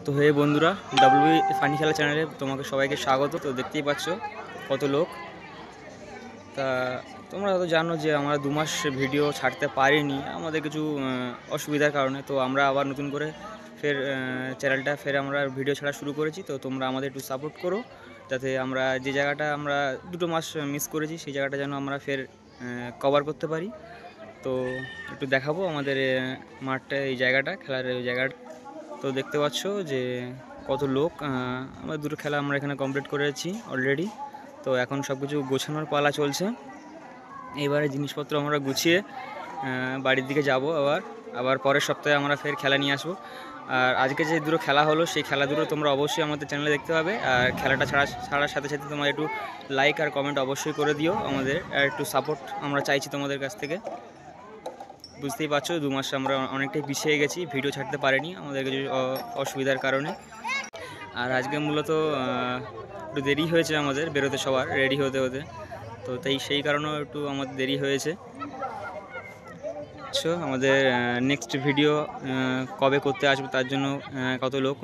তো হে বন্ধুরা, W funny খেলা চ্যানেলে তোমাকে সবাইকে স্বাগত। তো দেখতেই পাচ্ছ কত লোক। তা তোমরা তো জানো যে আমরা 2 মাস ভিডিও ছাড়তে পারিনি আমাদের কিছু অসুবিধার কারণে। তো আমরা আবার নতুন করে চ্যানেলটা আমরা ভিডিও ছাড়া শুরু করেছি। তো তোমরা আমাদের একটু সাপোর্ট করো, যাতে আমরা যে জায়গাটা আমরা 2 মাস মিস করেছি সেই জায়গাটা যেন আমরা কভার করতে পারি। তো একটু দেখাবো আমাদের মাঠটা, এই জায়গাটা, খেলার এই জায়গাটা। তো দেখতে পাচ্ছ যে কত লোক। আমরা 2টো খেলা আমরা এখানে কমপ্লিট করেছি অলরেডি। তো এখন সব কিছু গোছানোর পালা চলছে। এইবারে জিনিসপত্র আমরা গুছিয়ে বাড়ির দিকে যাব। আবার পরের সপ্তাহে আমরা খেলা নিয়ে আসবো। আর আজকে যে 2টো খেলা হলো সেই খেলা দুটো তোমরা অবশ্যই আমাদের চ্যানেলে দেখতে পাবে। আর খেলাটা ছাড়ার সাথে সাথে তোমরা একটু লাইক আর কমেন্ট অবশ্যই করে দিও আমাদের, আর একটু সাপোর্ট আমরা চাইছি তোমাদের কাছ থেকে। বুঝতেই পারছো 2 মাস আমরা অনেকটাই পিছিয়ে গেছি, ভিডিও ছাড়তে পারিনি আমাদের কিছু অসুবিধার কারণে। আর আজকে মূলত একটু দেরি হয়েছে আমাদের বেরোতে, সবার রেডি হতে হতে। তো সেই কারণেও একটু আমাদের দেরি হয়েছে। আমাদের নেক্সট ভিডিও কবে করতে আসবে তার জন্য কত লোক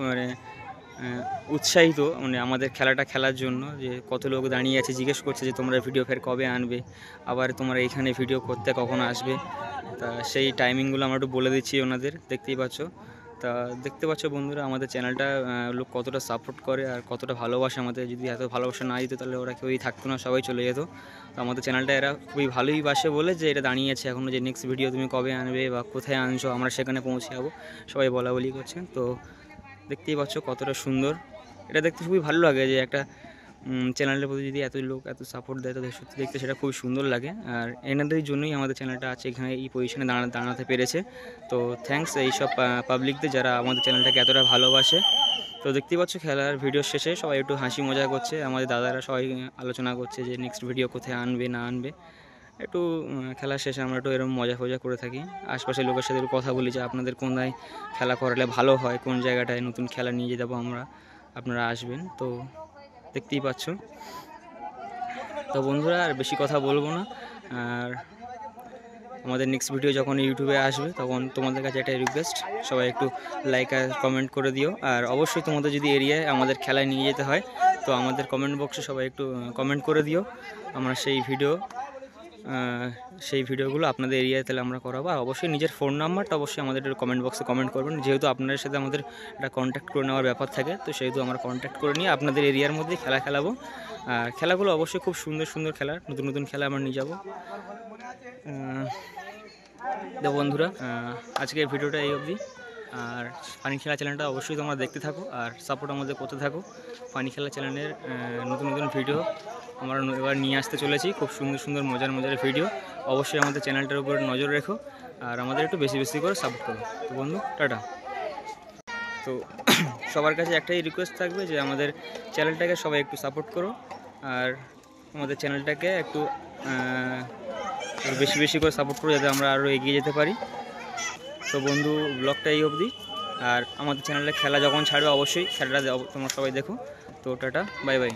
উৎসাহিত, আমাদের খেলাটা খেলার জন্য। যে কত লোক দাঁড়িয়ে আছে, জিজ্ঞেস করছে যে তোমরা ভিডিও কবে আনবে, আবার তোমরা এইখানে ভিডিও করতে কখন আসবে। তা সেই টাইমিংগুলো আমরা একটু বলে দিচ্ছি ওনাদের, দেখতেই পাচ্ছ। তা দেখতে পাচ্ছ বন্ধুরা আমাদের চ্যানেলটা লোক কতটা সাপোর্ট করে আর কতটা ভালোবাসে আমাদের। যদি এত ভালোবাসা না দিত তাহলে ওরা কেউই থাকতো না, সবাই চলে যেত। তো আমাদের চ্যানেলটা এরা খুবই ভালোই বাসে বলে যে এটা দাঁড়িয়ে আছে এখনও, যে নেক্সট ভিডিও তুমি কবে আনবে বা কোথায় আনছো, আমরা সেখানে পৌঁছে যাবো, সবাই বলা বলি করছেন। তো দেখতেই পাচ্ছ কতটা সুন্দর, এটা দেখতে খুবই ভালো লাগে যে একটা চ্যানেলের প্রতি যদি এত লোক এত সাপোর্ট দেয় তাদের সত্যি দেখতে সেটা খুবই সুন্দর লাগে। আর এনাদের জন্যই আমাদের চ্যানেলটা আছে এখানে, এই পজিশনে দাঁড়াতে পেরেছে। তো থ্যাঙ্কস এইসব পাবলিকদের যারা আমাদের চ্যানেলটাকে এতটা ভালোবাসে। তো দেখতেই পাচ্ছ খেলার ভিডিও শেষে সবাই একটু হাসি মজা করছে, আমাদের দাদারা সবাই আলোচনা করছে যে নেক্সট ভিডিও কোথায় আনবে না আনবে। একটু খেলার শেষে আমরা একটু এরকম মজা ফজা করে থাকি, আশপাশের লোকের সাথে একটু কথা বলি যে আপনাদের কোথায় খেলা করালে ভালো হয়, কোন জায়গাটায় নতুন খেলা নিয়ে যাবো আমরা, আপনারা আসবেন। তো দেখতেই পাচ্ছ। তো বন্ধুরা আর বেশি কথা বলবো না। আর আমাদের নেক্সট ভিডিও যখন ইউটিউবে আসবে তখন তোমাদের কাছে একটা রিকোয়েস্ট, সবাই একটু লাইক আর কমেন্ট করে দিও। আর অবশ্যই তোমাদের যদি এরিয়ায় আমাদের খেলায় নিয়ে যেতে হয় তো আমাদের কমেন্ট বক্সে সবাই একটু কমেন্ট করে দিও। আমরা সেই ভিডিওগুলো আপনাদের এরিয়ায় তাহলে আমরা করাবো। আর অবশ্যই নিজের ফোন নাম্বারটা অবশ্যই আমাদের কমেন্ট বক্সে কমেন্ট করবেন, যেহেতু আপনাদের সাথে আমাদের একটা কন্ট্যাক্ট করে নেওয়ার ব্যাপার থাকে। তো সেহেতু আমরা কন্ট্যাক্ট করে নিয়ে আপনাদের এরিয়ার মধ্যেই খেলা খেলাবো। আর খেলাগুলো অবশ্যই খুব সুন্দর সুন্দর খেলা, নতুন নতুন খেলা আমরা নিয়ে যাবো। তো বন্ধুরা আজকে ভিডিওটা এই অবধি। আর ফানি খেলা চ্যানেলটা অবশ্যই তোমরা দেখতে থাকো আর সাপোর্ট আমাদের করতে থাকো। ফানি খেলা চ্যানেলের নতুন নতুন ভিডিও আমরা এবার নিয়ে আসতে চলেছি, খুব সুন্দর সুন্দর মজার মজার ভিডিও। অবশ্যই আমাদের চ্যানেলটার উপর নজর রেখো আর আমাদের একটু বেশি বেশি করে সাপোর্ট করো। তো বন্ধু টাটা। তো সবার কাছে একটাই রিকোয়েস্ট থাকবে যে আমাদের চ্যানেলটাকে সবাই একটু সাপোর্ট করো আর আমাদের চ্যানেলটাকে একটু বেশি বেশি করে সাপোর্ট করো, যাতে আমরা আরও এগিয়ে যেতে পারি। তো বন্ধু ব্লগটা এই অবধি। আর আমাদের চ্যানেলে খেলা যখন ছাড়বে অবশ্যই খেলাটা তোমরা সবাই দেখো। তো টাটা, বাই বাই।